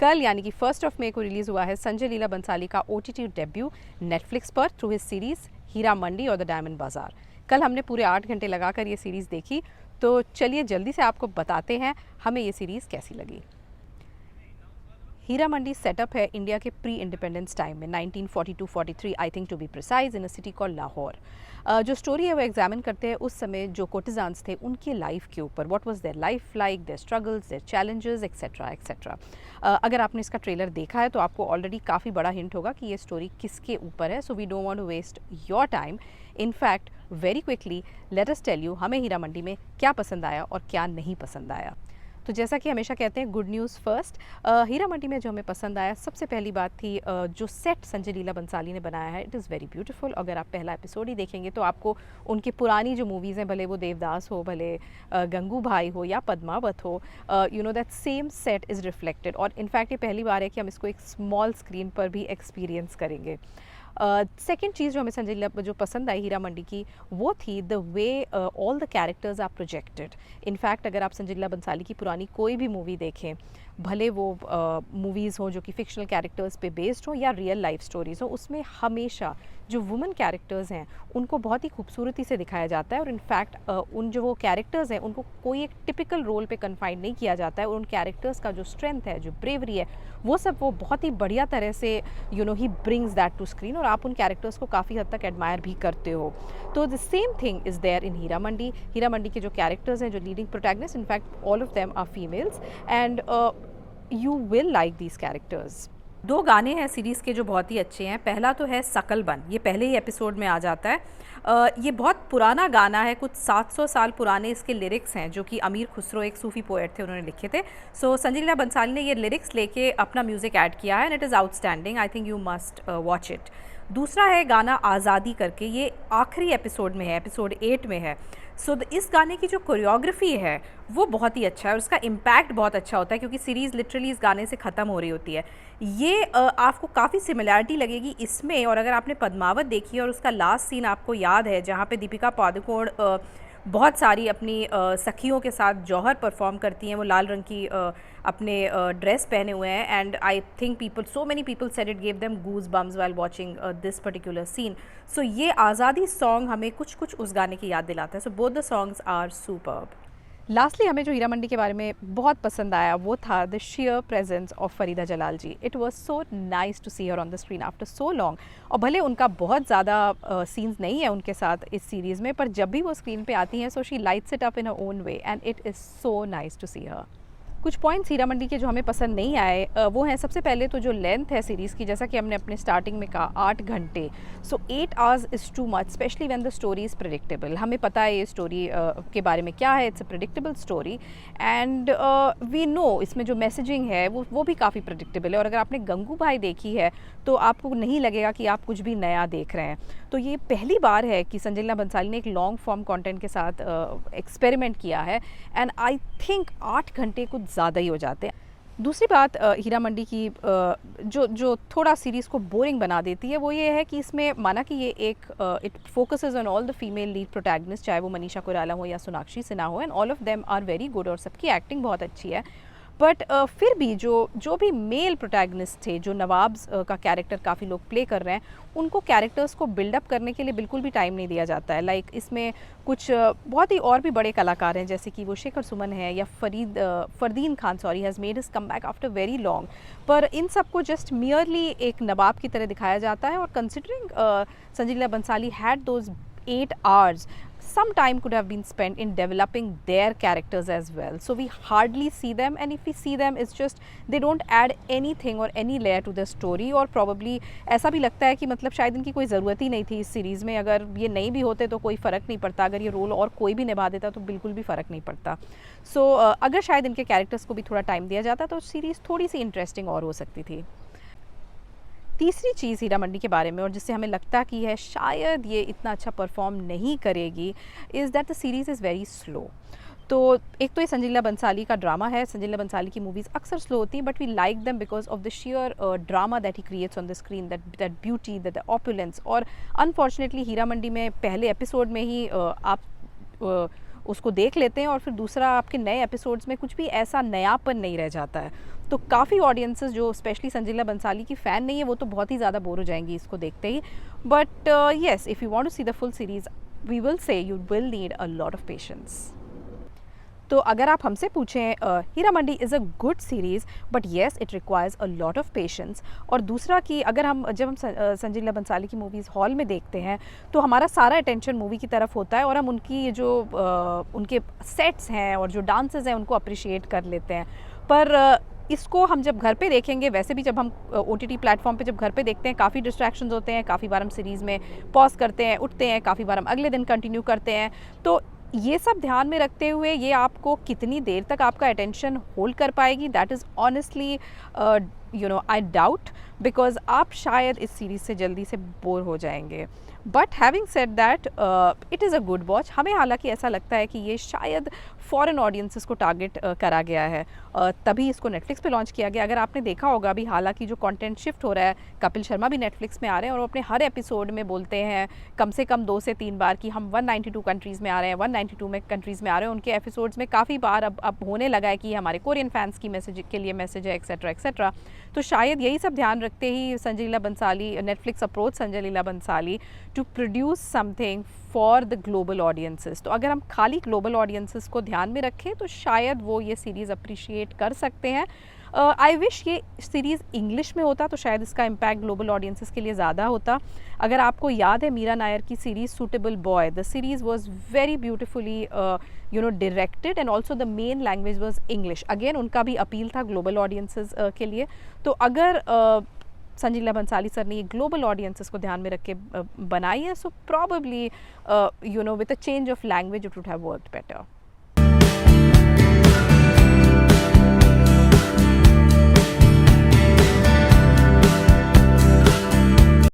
कल यानी कि 1 मई को रिलीज़ हुआ है संजय लीला बंसाली का OTT डेब्यू नेटफ्लिक्स पर through his series Heera Mandi और द डायमंड बाज़ार। कल हमने पूरे 8 घंटे लगाकर ये सीरीज़ देखी, तो चलिए जल्दी से आपको बताते हैं हमें ये सीरीज़ कैसी लगी। हीरा मंडी सेटअप है इंडिया के प्री इंडिपेंडेंस टाइम में 1942-43 I think to be precise in a city call Lahore. जो स्टोरी है वो एग्जामिन करते हैं उस समय जो कोर्टिजान्स थे उनकी लाइफ के ऊपर, what was their life like, their struggles, their challenges etcetera etcetera. अगर आपने इसका ट्रेलर देखा है तो आपको ऑलरेडी काफ़ी बड़ा हिंट होगा कि ये स्टोरी किसके ऊपर है। So we don't want to waste your time. In fact very quickly let us tell you हमें हीरा मंडी में क्या पसंद आया और क्या नहीं पसंद आया। तो जैसा कि हमेशा कहते हैं good news first. Heera Mandi में जो हमें पसंद आया, सबसे पहली बात थी जो सेट संजय लीला बंसाली ने बनाया है, इट इज़ वेरी ब्यूटीफुल। अगर आप पहला एपिसोड ही देखेंगे तो आपको उनकी पुरानी जो मूवीज़ हैं, भले वो देवदास हो, भले गंगू भाई हो या पद्मावत हो, you know that same set is reflected. और इनफैक्ट ये पहली बार है कि हम इसको एक स्मॉल स्क्रीन पर भी एक्सपीरियंस करेंगे। सेकेंड चीज़ जो हमें संजय लीला जो पसंद आई हीरा मंडी की, वो थी the way all the characters are projected. In fact अगर आप संजय लीला बंसाली की पुरानी कोई भी मूवी देखें, भले वो मूवीज़ हों जो कि फिक्शनल कैरेक्टर्स पे बेस्ड हो या रियल लाइफ स्टोरीज़ हो, उसमें हमेशा जो वुमेन कैरेक्टर्स हैं उनको बहुत ही खूबसूरती से दिखाया जाता है। और इनफैक्ट उन जो वो कैरेक्टर्स हैं उनको कोई एक टिपिकल रोल पे कन्फाइंड नहीं किया जाता है। और उन कैरेक्टर्स का जो स्ट्रेंथ है, जो ब्रेवरी है, वो सब वो बहुत ही बढ़िया तरह से you know he brings that to screen, और आप उन कैरेक्टर्स को काफ़ी हद तक एडमायर भी करते हो। तो the same thing is there in Heera Mandi. Heera Mandi के जो कैरेक्टर्स हैं, जो leading protagonist, in fact all of them are females and you will like these characters. 2 गाने हैं सीरीज़ के जो बहुत ही अच्छे हैं। पहला तो है सकलबन, ये पहले ही एपिसोड में आ जाता है। ये बहुत पुराना गाना है, कुछ 700 साल पुराने इसके लिरिक्स हैं, जो कि अमीर खुसरो एक सूफ़ी पोएट थे, उन्होंने लिखे थे। सो संजय लीला बंसाली ने ये लिरिक्स लेके अपना म्यूज़िक ऐड किया है and it is outstanding. I think you must watch it. दूसरा है गाना आज़ादी करके, ये आखिरी एपिसोड में है, एपिसोड 8 में है। सो इस गाने की जो कोरियोग्राफी है वो बहुत ही अच्छा है और उसका इम्पैक्ट बहुत अच्छा होता है, क्योंकि सीरीज़ लिटरली इस गाने से ख़त्म हो रही होती है। ये आपको काफ़ी सिमिलैरिटी लगेगी इसमें। और अगर आपने पद्मावत देखी और उसका लास्ट सीन आपको याद है, जहाँ पे दीपिका पादुकोण बहुत सारी अपनी सखियों के साथ जौहर परफॉर्म करती हैं, वो लाल रंग की अपने ड्रेस पहने हुए हैं, and I think so many people said it gave them goosebumps while watching this particular scene. So ये आज़ादी सॉन्ग हमें कुछ कुछ उस गाने की याद दिलाता है। So both the songs are superb. Lastly हमें जो हीरा मंडी के बारे में बहुत पसंद आया वो था the sheer presence of Farida Jalal ji. It was so nice to see her on the screen after so long. और भले उनका बहुत ज़्यादा सीन्स नहीं है उनके साथ इस सीरीज़ में, पर जब भी वो स्क्रीन पे आती हैं, so she lights it up in her own way and it is so nice to see her. कुछ पॉइंट्स हीरा मंडी के जो हमें पसंद नहीं आए वो हैं, सबसे पहले तो जो लेंथ है सीरीज़ की, जैसा कि हमने अपने स्टार्टिंग में कहा 8 घंटे। सो 8 hours is too much, specially when the story is predictable. हमें पता है ये स्टोरी के बारे में क्या है, it's a predictable story and we know इसमें जो मैसेजिंग है वो भी काफ़ी प्रेडिक्टेबल है। और अगर आपने गंगू भाई देखी है तो आपको नहीं लगेगा कि आप कुछ भी नया देख रहे हैं। तो ये पहली बार है कि संजय लीला बंसाली ने एक लॉन्ग फॉर्म कंटेंट के साथ एक्सपेरिमेंट किया है एंड आई थिंक 8 घंटे कुछ ज़्यादा ही हो जाते हैं। दूसरी बात हीरा मंडी की जो थोड़ा सीरीज़ को बोरिंग बना देती है वो ये है कि इसमें माना कि ये एक it focuses on all the female lead protagonist, चाहे वो मनीषा कोइराला हो या सोनाक्षी सिन्हा हो, and all of them are very good और सबकी एक्टिंग बहुत अच्छी है। बट फिर भी जो भी मेल प्रोटैगनिस्ट थे, जो नवाब्स का कैरेक्टर काफ़ी लोग प्ले कर रहे हैं, उनको कैरेक्टर्स को बिल्डअप करने के लिए बिल्कुल भी टाइम नहीं दिया जाता है। लाइक इसमें कुछ बहुत ही और भी बड़े कलाकार हैं, जैसे कि वो शेखर सुमन है या Fardeen Khan has made his come back after very long. पर इन सबको जस्ट मियरली एक नवाब की तरह दिखाया जाता है। और considering Sanjay Leela Bhansali had those 8 hours, some time could have been spent in developing their characters as well. So we hardly see them, and if we see them, it's just they don't add anything or any layer to the story. और probably ऐसा भी लगता है कि मतलब शायद इनकी कोई ज़रूरत ही नहीं थी इस सीरीज़ में। अगर ये नहीं भी होते तो कोई फ़र्क नहीं पड़ता, अगर ये रोल और कोई भी निभा देता तो बिल्कुल भी फ़र्क नहीं पड़ता। सो अगर शायद इनके कैरेक्टर्स को भी थोड़ा टाइम दिया जाता तो सीरीज़ थोड़ी सी इंटरेस्टिंग और हो सकती थी। तीसरी चीज़ हीरा मंडी के बारे में, और जिससे हमें लगता कि है शायद ये इतना अच्छा परफॉर्म नहीं करेगी, is that the series is very slow. तो एक तो ये संजय लीला बंसाली का ड्रामा है। संजय लीला बंसाली की मूवीज़ अक्सर स्लो होती हैं, but we like them because of the sheer drama that he creates on the screen, that beauty, that opulence. और अनफॉर्चुनेटली हीरा मंडी में पहले एपिसोड में ही उसको देख लेते हैं और फिर दूसरा आपके नए एपिसोड्स में कुछ भी ऐसा नयापन नहीं रह जाता है। तो काफ़ी ऑडियंसेस जो स्पेशली संजीला बंसाली की फ़ैन नहीं है वो तो बहुत ही ज़्यादा बोर हो जाएंगी इसको देखते ही. But yes, if you want to see the full series, we will say you will need a lot of patience. तो अगर आप हमसे पूछें, Heera Mandi is a good series but yes it requires a lot of patience. और दूसरा कि अगर हम जब हम संजय लीला बंसाली की मूवीज़ हॉल में देखते हैं तो हमारा सारा अटेंशन मूवी की तरफ होता है और हम उनकी ये जो उनके सेट्स हैं और जो डांसेस हैं उनको अप्रिशिएट कर लेते हैं. पर इसको हम जब घर पे देखेंगे, वैसे भी जब हम OTT प्लेटफॉर्म पे जब घर पे देखते हैं काफ़ी डिस्ट्रैक्शंस होते हैं, काफ़ी बार हम सीरीज़ में पॉज करते हैं, उठते हैं, काफ़ी बार हम अगले दिन कंटिन्यू करते हैं. तो ये सब ध्यान में रखते हुए ये आपको कितनी देर तक आपका अटेंशन होल्ड कर पाएगी, that is honestly I doubt, because आप शायद इस सीरीज़ से जल्दी से बोर हो जाएंगे. But having said that, it is a good watch. हमें हालांकि ऐसा लगता है कि ये शायद फॉरेन ऑडियंसेस को टारगेट करा गया है, तभी इसको नेटफ्लिक्स पे लॉन्च किया गया. अगर आपने देखा होगा अभी हालांकि जो कंटेंट शिफ्ट हो रहा है, कपिल शर्मा भी नेटफ्लिक्स में आ रहे हैं और वो अपने हर एपिसोड में बोलते हैं कम से कम 2 से 3 बार कि हम 192 कंट्रीज़ में आ रहे हैं, 192 में कंट्रीज़ में आ रहे हैं. उनके एपिसोड्स में काफ़ी बार अब होने लगा है कि हमारे कोरियन फैंस की मैसेज के लिए मैसेज है, एक्सेट्रा एक्सेट्रा. तो शायद यही सब ध्यान रखते ही Sanjay Leela Bhansali, Netflix approach Sanjay Leela Bhansali to produce something for the global audiences. तो अगर हम खाली ग्लोबल ऑडियंसेस को ध्यान में रखें तो शायद वो ये सीरीज़ अप्रिशिएट कर सकते हैं. आई विश ये सीरीज़ इंग्लिश में होता तो शायद इसका इम्पैक्ट ग्लोबल ऑडियंसेस के लिए ज़्यादा होता. अगर आपको याद है मीरा नायर की series suitable boy, the series was very beautifully directed and also the main language was English. Again उनका भी अपील था ग्लोबल ऑडियंसेस के लिए. तो अगर संजय लीला बंसाली सर ने ये ग्लोबल ऑडियंसेस को ध्यान में रख के बनाई है, so probably with a change of language it would have worked better.